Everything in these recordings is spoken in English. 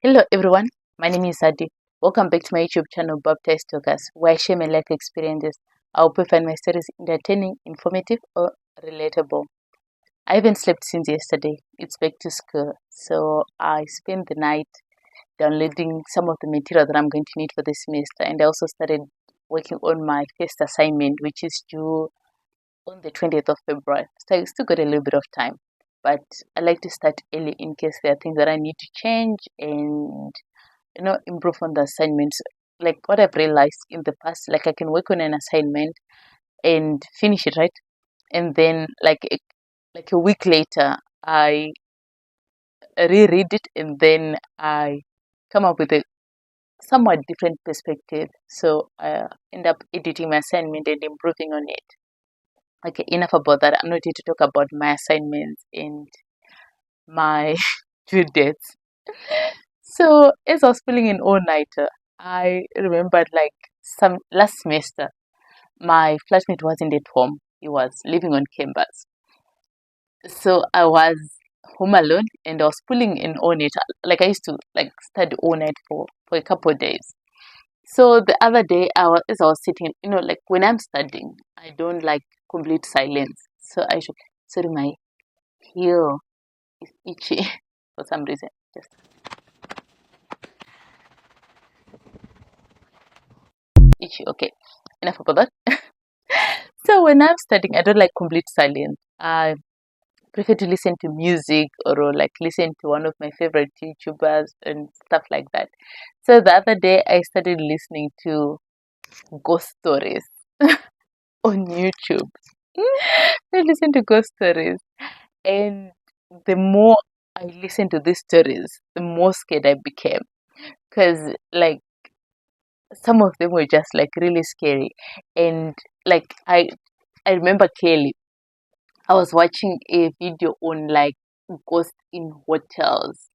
Hello everyone, my name is Adi. Welcome back to my YouTube channel Baptized Talkers, where I share my life experiences. I hope you find my stories entertaining, informative, or relatable. I haven't slept since yesterday. It's back to school, so I spent the night downloading some of the material that I'm going to need for this semester, and I also started working on my first assignment, which is due on the 20th of February. So I still got a little bit of time, but I like to start early in case there are things that I need to change and improve on the assignments. Like what I've realized in the past, like I can work on an assignment and finish it, right? And then like a week later I reread it and then I come up with a somewhat different perspective, so I end up editing my assignment and improving on it. Okay, enough about that. I'm not here to talk about my assignments and my due dates. So as I was feeling an all-nighter, I remembered like some last semester, my flatmate wasn't at home. He was living on campus. So I was home alone and I was pulling an all-nighter. Like I used to like study all night for a couple of days. So the other day, as I was sitting, like when I'm studying, I don't like complete silence. So I should, sorry, my heel is itchy for some reason. Just itchy. Okay, enough about that. So when I'm studying, I don't like complete silence. I prefer to listen to music or like listen to one of my favorite YouTubers and stuff like that. So the other day, I started listening to ghost stories on YouTube. I listen to ghost stories, and the more I listened to these stories, the more scared I became because like some of them were just like really scary, and like I remember clearly I was watching a video on like ghosts in hotels.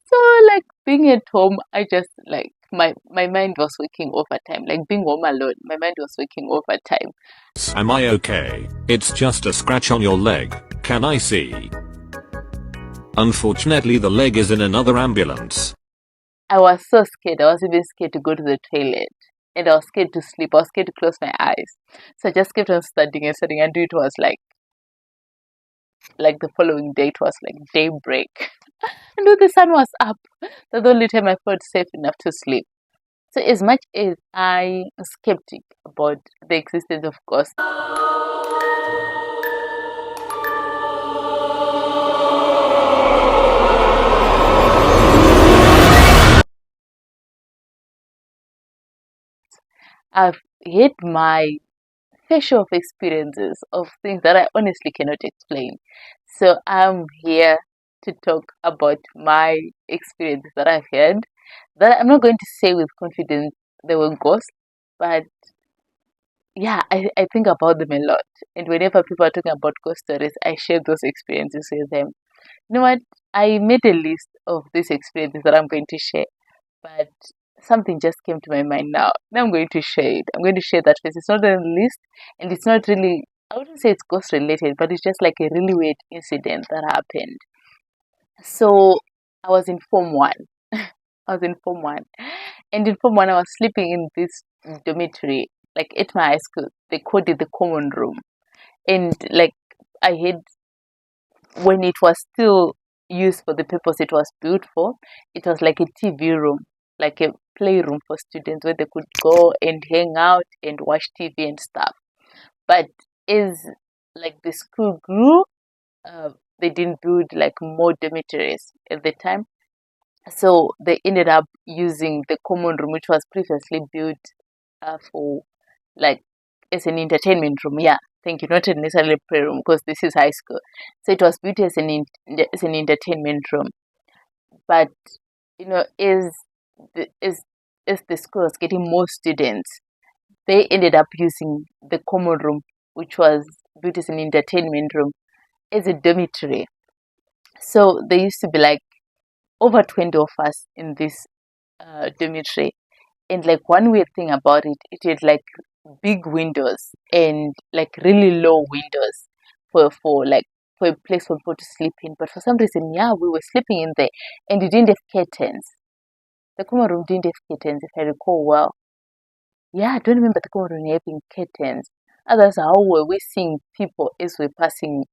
So like being at home, I just like my mind was working overtime. Like being home alone, my mind was working overtime. Am I okay? It's just a scratch on your leg. Can I see? Unfortunately, the leg is in another ambulance. I was so scared. I was even scared to go to the toilet. And I was scared to sleep. I was scared to close my eyes. So I just kept on studying and studying. And it was like the following day, it was like daybreak. And when the sun was up, that's the only time I felt safe enough to sleep. So as much as I'm skeptic about the existence of ghosts, I've had my fair share of experiences of things that I honestly cannot explain. So I'm here to talk about my experiences that I've had. That I'm not going to say with confidence they were ghosts, but yeah, I think about them a lot. And whenever people are talking about ghost stories, I share those experiences with them. You know what? I made a list of these experiences that I'm going to share, but something just came to my mind now. Now I'm going to share it. I'm going to share that first. It's not on the list, and it's not really, I wouldn't say it's ghost related, but it's just like a really weird incident that happened. So I was in Form 1. I was in Form 1. And in Form 1, I was sleeping in this dormitory, like at my high school. They called it the common room. And like I had, when it was still used for the purpose it was built for, it was like a TV room, like a playroom for students where they could go and hang out and watch TV and stuff. But as like the school grew, they didn't build like more dormitories at the time. So they ended up using the common room, which was previously built for like as an entertainment room. Yeah, thank you. Not necessarily a playroom because this is high school. So it was built as an entertainment room. But as the as as the school was getting more students, they ended up using the common room, which was built as an entertainment room, as a dormitory. So there used to be like over 20 of us in this dormitory. And like one weird thing about it, it had like big windows and like really low windows for like for a place for people to sleep in. But for some reason, yeah, we were sleeping in there, and it didn't have curtains. The common room didn't have curtains, if I recall well. Yeah, I don't remember the common room having curtains. Others, how were we seeing people as we're passing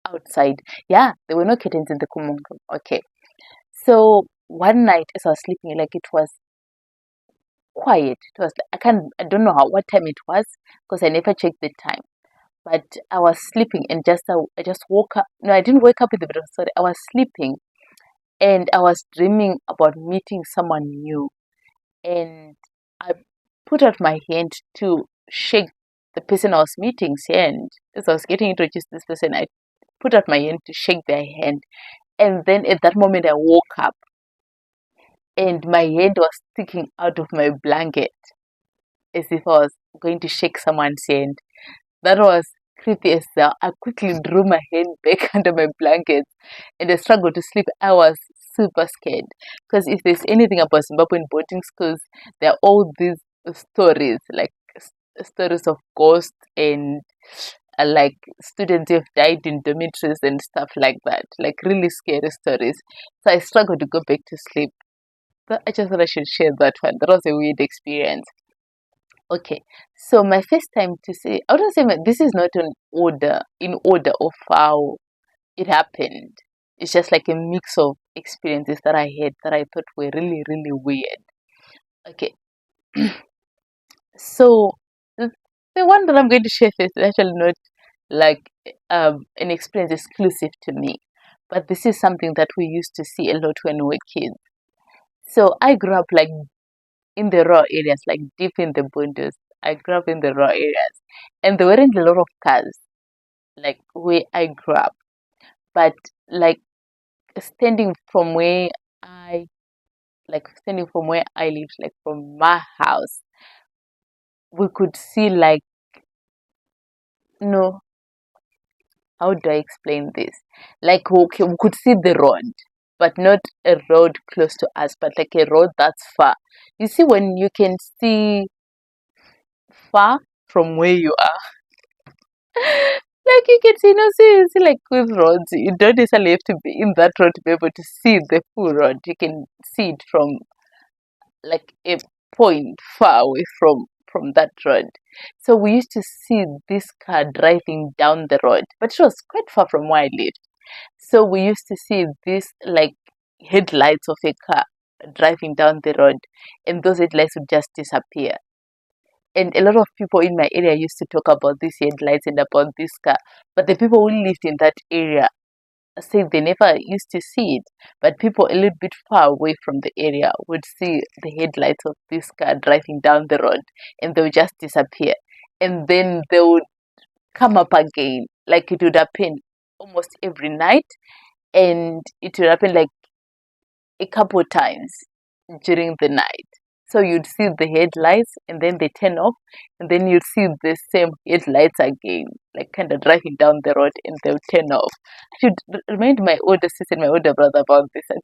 outside? Yeah, there were no curtains in the common room. Okay. So one night as I was sleeping, like it was quiet. It was I don't know what time it was because I never checked the time. But I was sleeping and I just woke up. No, I didn't wake up in the bed. Sorry, I was sleeping and I was dreaming about meeting someone new. And I put out my hand to shake the person I was meeting's hand. As I was getting introduced to this person, I put out my hand to shake their hand. And then at that moment, I woke up and my hand was sticking out of my blanket as if I was going to shake someone's hand. That was creepy as hell. I quickly drew my head back under my blanket and I struggled to sleep. I was super scared because if there's anything about Zimbabwean boarding schools, there are all these stories like stories of ghosts and like students who have died in dormitories and stuff like that, like really scary stories. So I struggled to go back to sleep. So I just thought I should share that one. That was a weird experience. Okay, so my first time to say, I wouldn't say this is not in order of how it happened. It's just like a mix of experiences that I had that I thought were really, really weird. Okay, so the one that I'm going to share first is actually not like an experience exclusive to me, but this is something that we used to see a lot when we were kids. So I grew up like in the raw areas, like deep in the bundes. I grew up in the raw areas, and there weren't a lot of cars like where I grew up. But like standing from where I standing from where I lived, like from my house, we could see like no, how do I explain this? Like okay, we could see the road, but not a road close to us, but like a road that's far. You see when you can see far from where you are. Like you can see, see like with roads, you don't necessarily have to be in that road to be able to see the full road. You can see it from like a point far away from that road. So we used to see this car driving down the road, but it was quite far from where I lived. So we used to see this like headlights of a car driving down the road, and those headlights would just disappear. And a lot of people in my area used to talk about these headlights and about this car, but the people who lived in that area said they never used to see it, but people a little bit far away from the area would see the headlights of this car driving down the road and they would just disappear. And then they would come up again. Like it would happen almost every night, and it would happen like a couple times during the night. So you'd see the headlights and then they turn off, and then you'd see the same headlights again, like kind of driving down the road and they'll turn off. I should remind my older sister and my older brother about this. I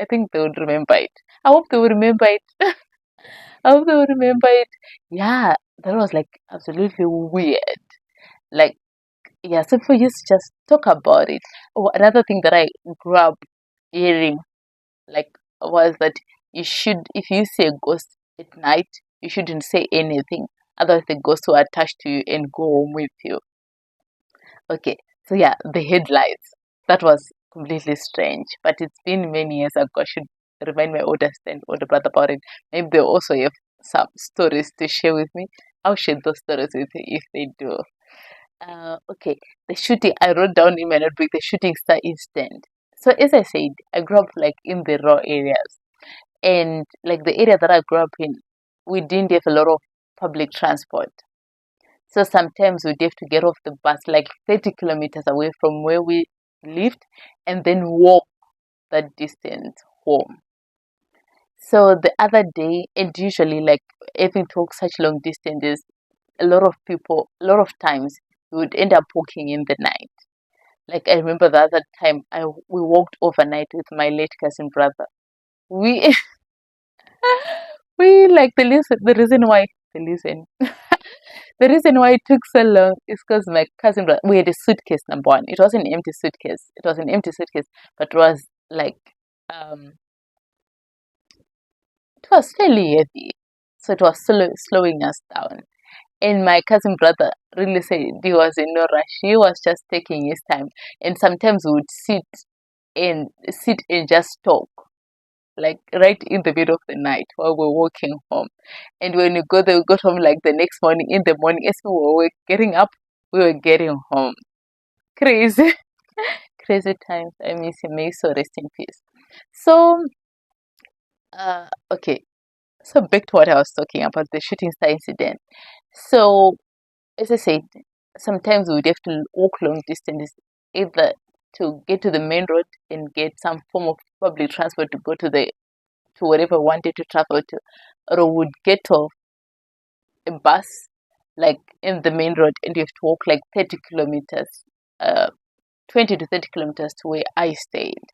think they would remember it. I hope they will remember it. I hope they will remember it. Yeah, that was like absolutely weird. Like yeah, so for you to just talk about it. Oh, another thing that I grew up hearing like was that you should if you see a ghost at night you shouldn't say anything, otherwise the ghost will attach to you and go home with you. Okay, so yeah, the headlights, that was completely strange, but it's been many years ago. I should remind my oldest and older brother about it. Maybe they also have some stories to share with me. I'll share those stories with you if they do. Okay, the shooting, I wrote down in my notebook the shooting star incident. So as I said, I grew up like in the raw areas, and like the area that I grew up in, we didn't have a lot of public transport. So sometimes we'd have to get off the bus like 30 kilometers away from where we lived and then walk that distance home. So the other day, and usually like having to walk such long distances, a lot of times we would end up walking in the night. Like I remember the other time we walked overnight with my late cousin brother. We we like the reason why the reason The reason why it took so long is because my cousin brother, we had a suitcase, number one. It was an empty suitcase. It was an empty suitcase, but it was like um it was fairly heavy. So it was slowing us down. And my cousin brother really said he was in no rush. He was just taking his time. And sometimes we would sit and just talk, like right in the middle of the night while we're walking home. And when we go there, we got home like the next morning. In the morning, as we were getting up, we were getting home. Crazy, crazy times. I miss him. May he so rest in peace. So, okay. So back to what I was talking about, the shooting star incident. So, as I said, sometimes we would have to walk long distances, either to get to the main road and get some form of public transport to go to wherever we wanted to travel to, or we would get off a bus like in the main road and you have to walk like 30 kilometers, uh, 20 to 30 kilometers to where I stayed.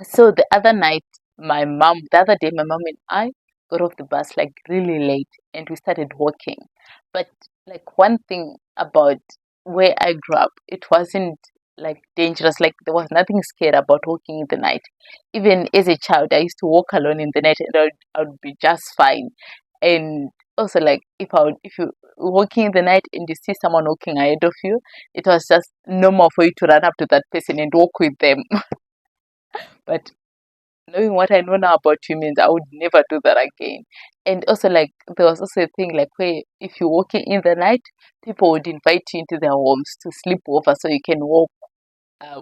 So the other day, my mom and I got off the bus like really late and we started walking. But like one thing about where I grew up, it wasn't like dangerous. Like there was nothing scary about walking in the night. Even as a child, I used to walk alone in the night and I would be just fine. And also like if you walking in the night and you see someone walking ahead of you, it was just normal for you to run up to that person and walk with them. But knowing what I know now about humans, I would never do that again. And also, like, there was also a thing like where if you're walking in the night, people would invite you into their homes to sleep over so you can walk uh,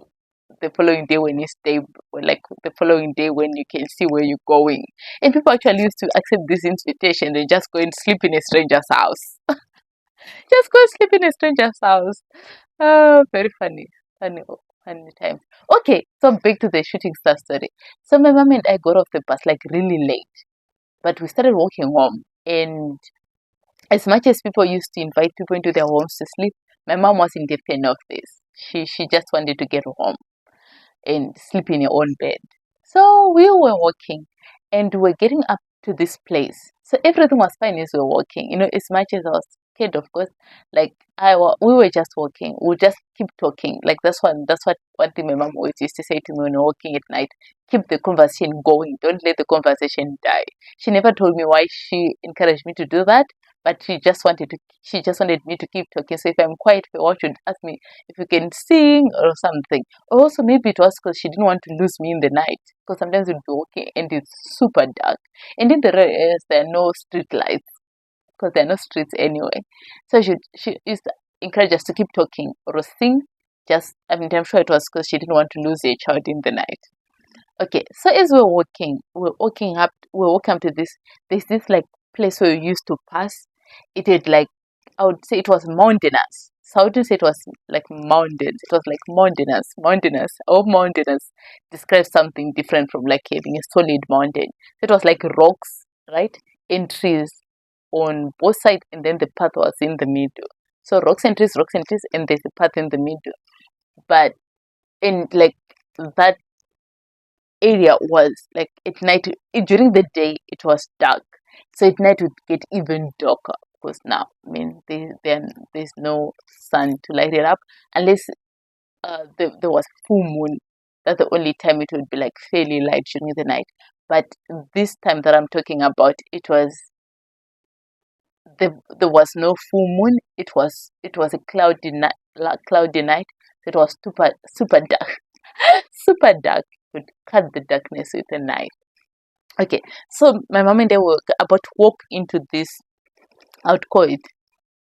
the following day when you stay, or like the following day when you can see where you're going. And people actually used to accept this invitation and just go and sleep in a stranger's house. Just go sleep in a stranger's house. Oh, very funny. Funny, funny times. Okay, so back to the shooting star story. So my mom and I got off the bus like really late, but we started walking home. And as much as people used to invite people into their homes to sleep, my mom wasn't a fan of this. She just wanted to get home and sleep in her own bed. So we were walking and we were getting up to this place. So everything was fine as we were walking. As much as I was scared, of course, like we were just walking. We just keep talking. Like that's what one thing my mom always used to say to me when we were walking at night. Keep the conversation going. Don't let the conversation die. She never told me why she encouraged me to do that, but she just wanted me to keep talking. So if I'm quiet, what should ask me if you can sing or something. Also, maybe it was because she didn't want to lose me in the night. Because sometimes we'd be walking and it's super dark. And in the rural areas, there are no street lights because there are no streets anyway. So she used to encourage us to keep talking or sing. I'm sure it was because she didn't want to lose a child in the night. Okay, so as we're walking up to there's this like place where we used to pass. It had like, I would say it was mountainous. So I wouldn't say it was like mountains. It was like mountainous. Or mountainous describes something different from like having a solid mountain. So it was like rocks, right? And trees on both sides, and then the path was in the middle. So rocks and trees, and there's a path in the middle. But in like that area was like at night, during the day it was dark, so at night it would get even darker because now, I mean, there's no sun to light it up unless there was full moon. That's the only time it would be like fairly light during the night. But this time that I'm talking about, there was no full moon. It was a cloudy night. So it was super dark. Super dark. Would cut the darkness with a knife. Okay, so my mom and I were about to walk into this, I would call it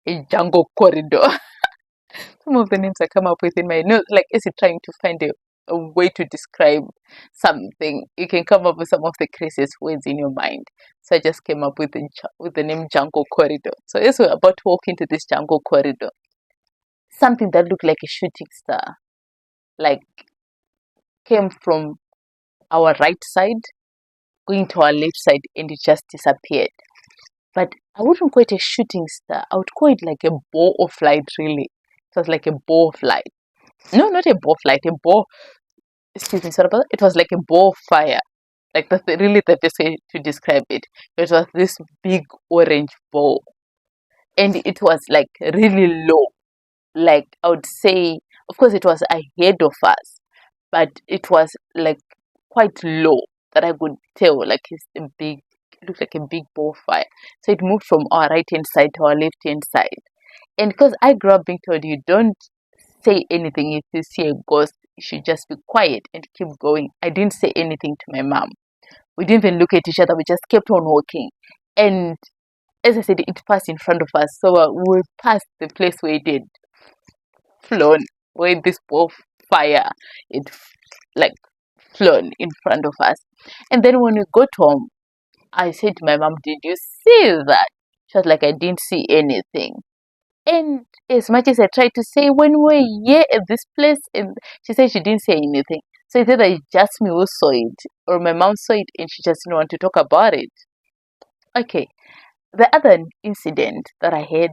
a jungle corridor. Some of the names I come up with in my notes, like as you're trying to find a way to describe something, you can come up with some of the craziest words in your mind. So I just came up with the name jungle corridor. So as we're about to walk into this jungle corridor, something that looked like a shooting star, like came from our right side going to our left side and it just disappeared. But I wouldn't call it a shooting star. I would call it like a ball of light, really. It was like a ball of light. No, not a ball of light, excuse me, sorry about that. It was like a ball of fire. Like that's really the best way to describe it. It was this big orange ball. and it was like really low. Like I would say, of course, it was ahead of us, but it was like quite low that I could tell. Like it's a big, it looked like a big bonfire. So it moved from our right hand side to our left hand side. And because I grew up being told you don't say anything if you see a ghost, you should just be quiet and keep going. I didn't say anything to my mom. We didn't even look at each other. We just kept on walking. And as I said, it passed in front of us. So we passed the place where it had flown, where this ball of fire it like flown in front of us. And then when we got home, I said to my mom, "Did you see that?" She was like, "I didn't see anything." And as much as I tried to say, when we're here at this place, and she said she didn't say anything. So it's either just me who saw it, or my mom saw it and she just didn't want to talk about it. Okay, the other incident that I had,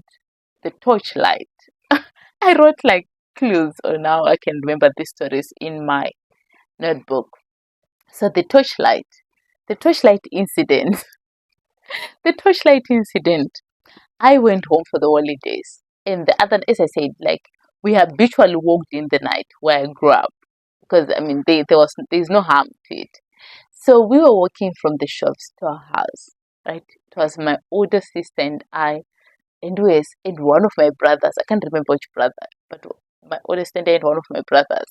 the torchlight. I wrote like clues on how I can remember these stories in my notebook. So the torchlight incident, the torchlight incident. I went home for the holidays, and the other, as I said, like we habitually walked in the night where I grew up, because I mean there's no harm to it. So we were walking from the shops to our house, right? It was my older sister and I, and one of my brothers. I can't remember which brother, but my older sister and one of my brothers.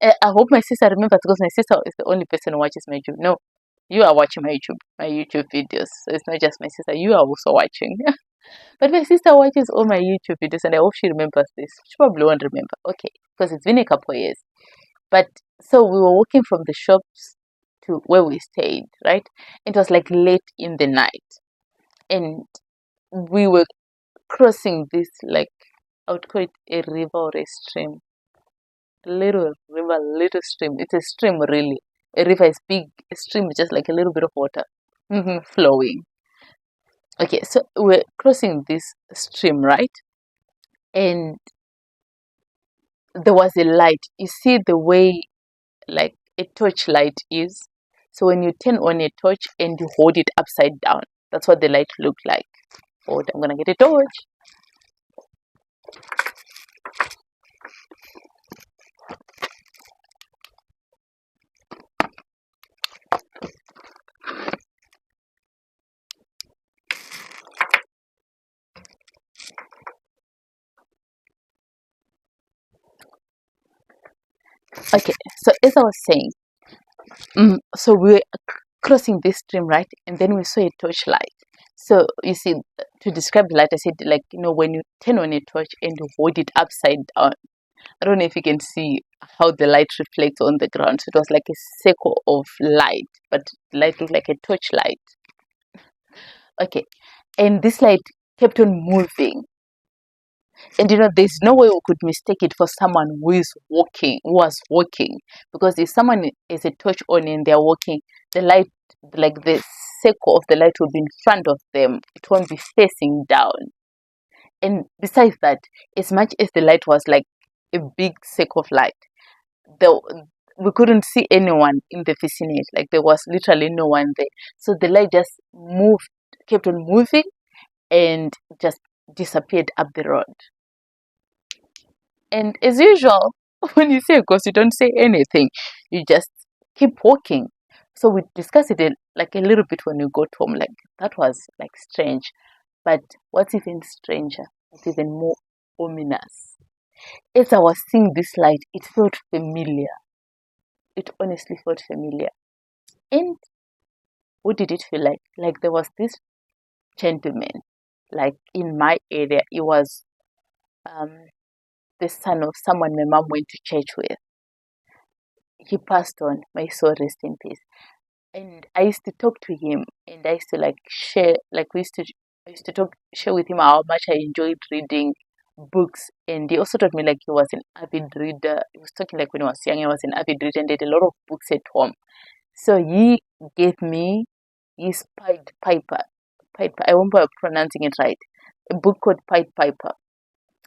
I hope my sister remembers because my sister is the only person who watches my YouTube. No, you are watching my YouTube videos. So it's not just my sister. You are also watching. But my sister watches all my YouTube videos, and I hope she remembers this. She probably won't remember. Okay, because it's been a couple of years. But so we were walking from the shops to where we stayed, right? It was like late in the night, and we were crossing this like I would call it a river or a stream, little river, little stream. It's a stream really. A river is big. A stream is just like a little bit of water flowing. Okay, so we're crossing this stream, right? And there was a light. You see the way like a torch light is. So when you turn on a torch and you hold it upside down, that's what the light looked like. Hold, I'm gonna get a torch. Okay, so as I was saying, so we were crossing this stream, right? And then we saw a torch light. So you see, to describe the light, I said like when you turn on a torch and you hold it upside down. I don't know if you can see how the light reflects on the ground. So it was like a circle of light, but the light looked like a torch light. Okay, and this light kept on moving. And there's no way we could mistake it for someone who was walking. Because if someone is a torch on and they're walking, the light, like the circle of the light will be in front of them. It won't be facing down. And besides that, as much as the light was like a big circle of light, we couldn't see anyone in the vicinity. Like there was literally no one there. So the light just moved, kept on moving, and just disappeared up the road. And as usual, when you see a ghost, you don't say anything. You just keep walking. So we discussed it like a little bit when we got home. Like that was like strange. But what's even stranger, what's even more ominous, as I was seeing this light, it felt familiar. It honestly felt familiar. And what did it feel like? Like there was this gentleman, like in my area. It was um, the son of someone my mom went to church with. He passed on. My soul rest in peace. And I used to talk to him, and I used to like share. Like I used to share with him how much I enjoyed reading books. And he also told me like he was an avid reader. He was talking like when he was young, he was an avid reader and did a lot of books at home. So he gave me his Pied Piper. I won't be pronouncing it right. A book called Pied Piper.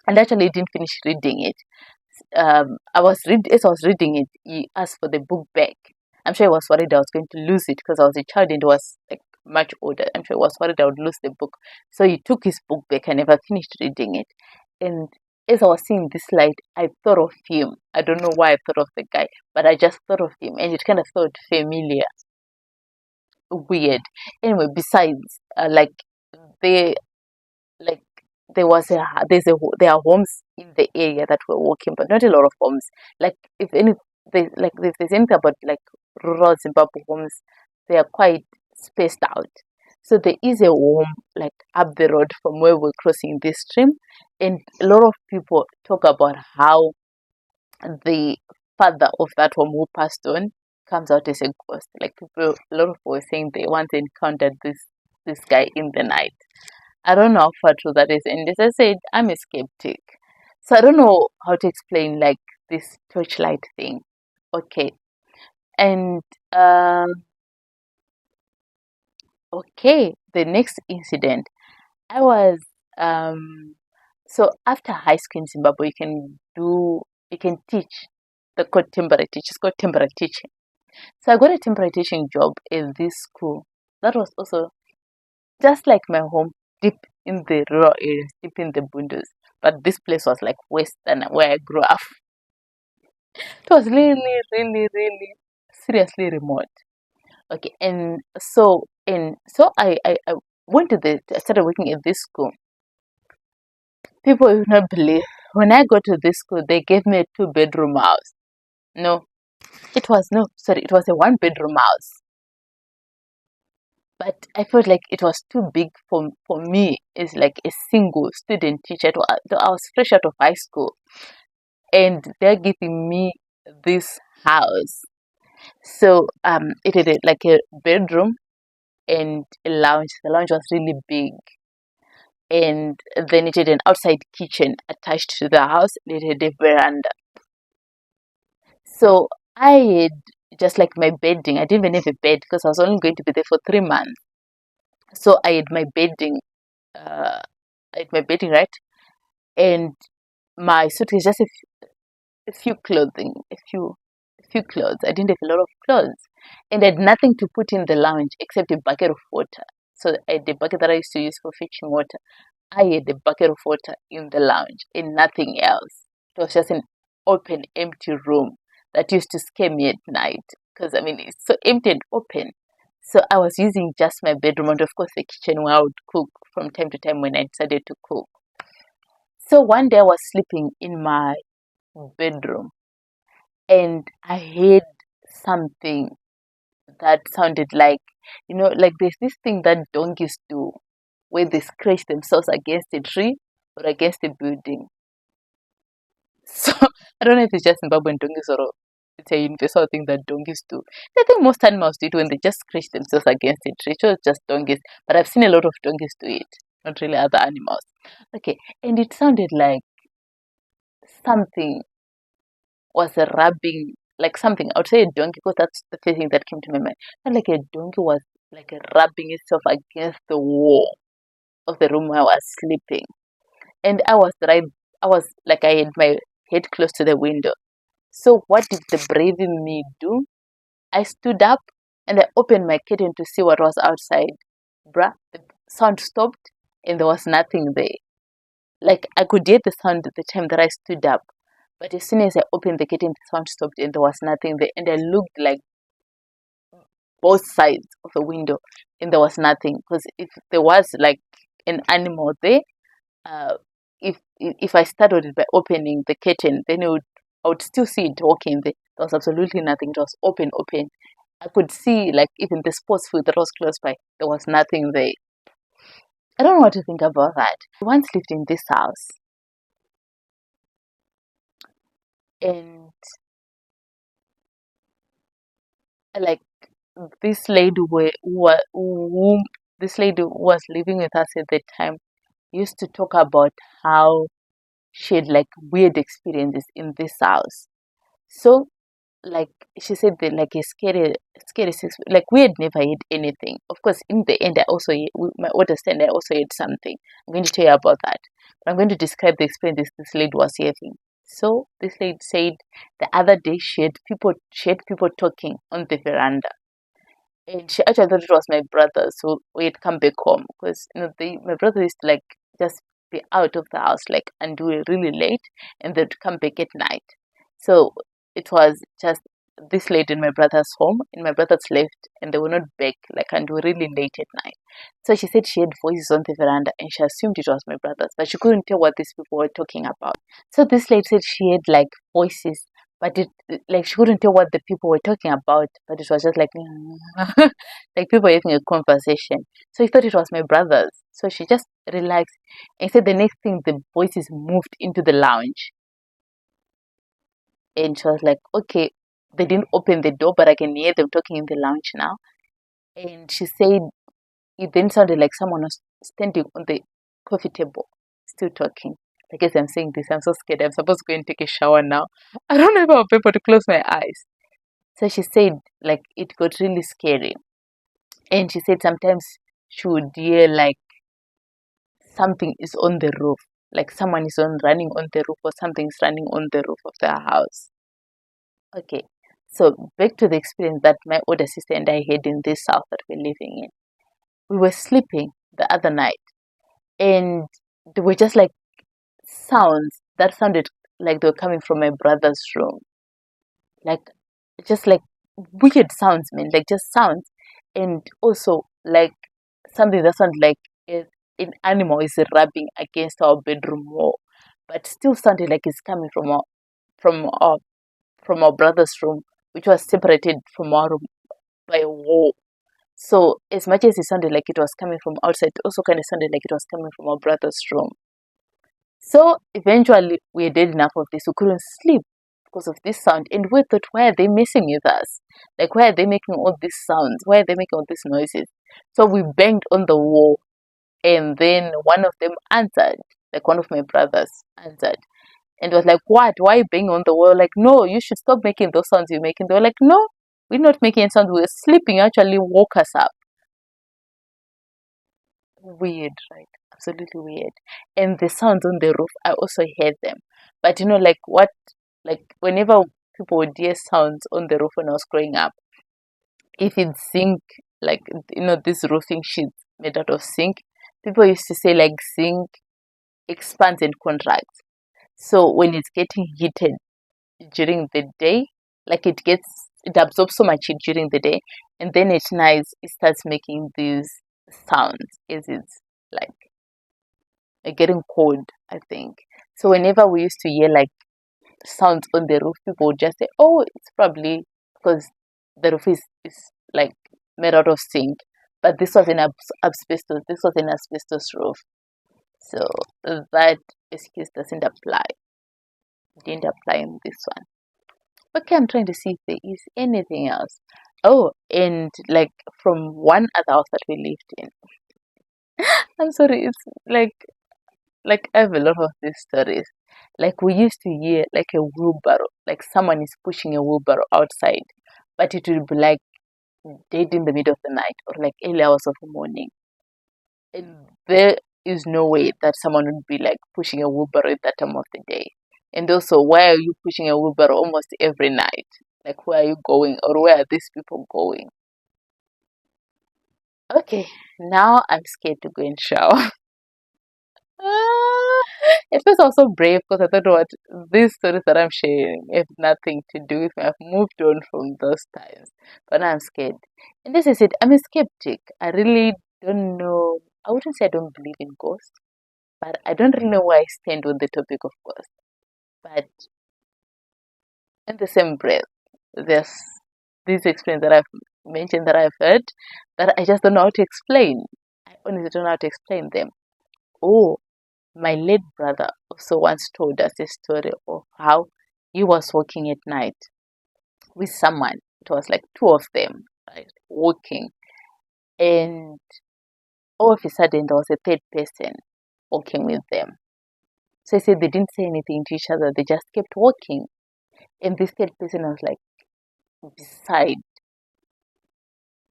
And actually didn't finish reading it. As I was reading it, he asked for the book back. I'm sure he was worried I was going to lose it because I was a child and it was like much older. I'm sure he was worried I would lose the book. So he took his book back. I never finished reading it. And as I was seeing this light, I thought of him. I don't know why I thought of the guy, but I just thought of him, and it kind of felt familiar, weird. Anyway, besides, they like there was a there are homes in the area that were walking, but not a lot of homes. Like if any, if there's anything about like rural Zimbabwe homes, they are quite spaced out. So there is a home like up the road from where we're crossing this stream, and a lot of people talk about how the father of that home who passed on comes out as a ghost. Like people, a lot of people were saying they once encountered this guy in the night. I don't know how far true that is. And as I said, I'm a skeptic. So I don't know how to explain like this torchlight thing. Okay. And okay, the next incident. I was so after high school in Zimbabwe you can teach the called temporary teach. It's called temporary teaching. So I got a temporary teaching job in this school. That was also just like my home, deep in the rural areas, deep in the bundos. But this place was like west than where I grew up. It was really, really, really seriously remote. Okay, and so I went to I started working at this school. People will not believe. When I got to this school, they gave me a 2-bedroom house. No, it was a 1-bedroom house. But I felt like it was too big for me as like a single student teacher. I was fresh out of high school, and they're giving me this house. So it had like a bedroom and a lounge. The lounge was really big, and then it had an outside kitchen attached to the house. And it had a veranda. So I had just like my bedding. I didn't even have a bed because I was only going to be there for 3 months. So I had my bedding, right, and my suitcase, just a few clothing, a few clothes. I didn't have a lot of clothes, and I had nothing to put in the lounge except a bucket of water. So I had the bucket that I used to use for fetching water. I had a bucket of water in the lounge and nothing else. It was just an open, empty room that used to scare me at night because I mean it's so empty and open. So I was using just my bedroom and of course the kitchen where I would cook from time to time when I decided to cook. So one day I was sleeping in my bedroom and I heard something that sounded like, like there's this thing that donkeys do where they scratch themselves against a tree or against a building. So I don't know if it's just Zimbabwean donkeys or it's a universal thing that donkeys do. I think most animals do it when they just scratch themselves against a tree. So it's just donkeys, but I've seen a lot of donkeys do it, not really other animals. Okay, and it sounded like something was rubbing, like something. I would say a donkey because that's the first thing that came to my mind. Not like a donkey was like rubbing itself against the wall of the room where I was sleeping, and I was like I had my head close to the window. So what did the brave in me do? I stood up and I opened my curtain to see what was outside. Bruh, the sound stopped and there was nothing there. Like I could hear the sound at the time that I stood up. But as soon as I opened the curtain, the sound stopped and there was nothing there. And I looked like both sides of the window and there was nothing. Because if there was like an animal there, uh, if I started it by opening the curtain, then I would still see it walking there. There was absolutely nothing. It was open. I could see like even the sports field that was close by. There was nothing there. I don't know what to think about that. I once lived in this house, and like this lady this lady who was living with us at the time used to talk about how she had like weird experiences in this house. So like she said that like a scary like we had never had anything. Of course in the end my older stand I also had something. I'm going to tell you about that, but I'm going to describe the experience this lady was having. So this lady said the other day she had people talking on the veranda, And she actually thought it was my brother, so we had come back home because my brother used to like just be out of the house like and do it really late, and they'd come back at night. So it was just this late in my brother's home, in my brother's left, and they were not back like until really late at night. So she said she had voices on the veranda, and she assumed it was my brother's, but she couldn't tell what these people were talking about. So this lady said she had like voices, but it like she couldn't tell what the people were talking about, but it was just like like people having a conversation. So he thought it was my brother's. So she just relaxed and said the next thing the voices moved into the lounge. And she was like, okay, they didn't open the door, but I can hear them talking in the lounge now. And she said it then sounded like someone was standing on the coffee table, still talking. I guess I'm saying this, I'm so scared. I'm supposed to go and take a shower now. I don't know if I'll be able to close my eyes. So she said, like, it got really scary. And she said sometimes she would hear, like, something is on the roof. Like, someone is running on the roof or something's running on the roof of their house. Okay. So, back to the experience that my older sister and I had in this house that we're living in. We were sleeping the other night, and there were just like sounds that sounded like they were coming from my brother's room. Like, just like weird sounds, man, like just sounds. And also like something that sounded like an animal is rubbing against our bedroom wall, but still sounded like it's coming from our from our brother's room, which was separated from our room by a wall. So as much as it sounded like it was coming from outside, it also kind of sounded like it was coming from our brother's room. So eventually we had enough of this. We couldn't sleep because of this sound. And we thought, why are they messing with us? Like, why are they making all these sounds? Why are they making all these noises? So we banged on the wall, and then one of them answered, like one of my brothers answered, and was like, what? Why are you banging on the wall? Like, no, you should stop making those sounds you're making. They were like, no, we're not making any sounds. We're sleeping. You actually woke us up. Weird, right? Absolutely weird. And the sounds on the roof, I also heard them. But like what, like whenever people would hear sounds on the roof when I was growing up, if it's zinc, like, this roofing sheets made out of zinc, people used to say like zinc expands and contracts. So when it's getting heated during the day, like it absorbs so much heat during the day, and then at night it starts making these sounds as it's like getting cold, I think. So whenever we used to hear like sounds on the roof, people would just say, oh, it's probably because the roof is like made out of zinc. But this was asbestos. This was an asbestos roof. So that excuse doesn't apply. It didn't apply in this one. Okay, I'm trying to see if there is anything else. Oh, and like from one other house that we lived in. I'm sorry, it's like I have a lot of these stories. Like we used to hear like a wheelbarrow, like someone is pushing a wheelbarrow outside, but it would be like dead in the middle of the night or like early hours of the morning. And there is no way that someone would be like pushing a wheelbarrow at that time of the day. And also, why are you pushing a wheelbarrow almost every night? Like, where are you going or where are these people going? Okay, now I'm scared to go and shower. Ah, at first, I was so brave because I thought, what, these stories that I'm sharing have nothing to do with me. I've moved on from those times, but now I'm scared. And this is it. I'm a skeptic. I really don't know. I wouldn't say I don't believe in ghosts, but I don't really know where I stand on the topic of ghosts. But in the same breath, there's these experiences that I've mentioned that I've heard that I just don't know how to explain. I honestly don't know how to explain them. Oh, my late brother also once told us a story of how he was walking at night with someone. It was like two of them, right, walking, and all of a sudden there was a third person walking with them. So he said they didn't say anything to each other, they just kept walking. And this third person was like beside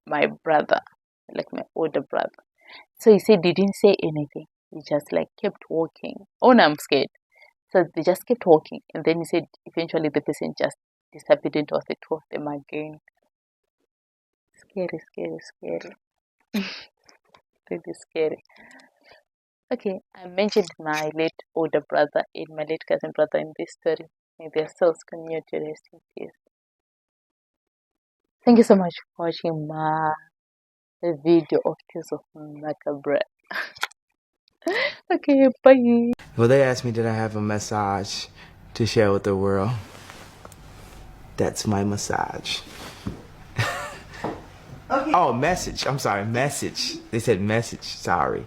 my brother, like my older brother. So he said they didn't say anything. He just like kept walking. Oh no, I'm scared. So they just kept walking, and then he said eventually the person just disappeared into the two of them again. Scary, scary, scary. Really scary. Okay, I mentioned my late older brother and my late cousin brother in this story. May their souls continue to rest in peace. Thank you so much for watching my video of Tales of Macabre. Okay, bye. Well, they asked me, did I have a message to share with the world? That's my massage. Okay. Oh, message. I'm sorry, message. They said message. Sorry.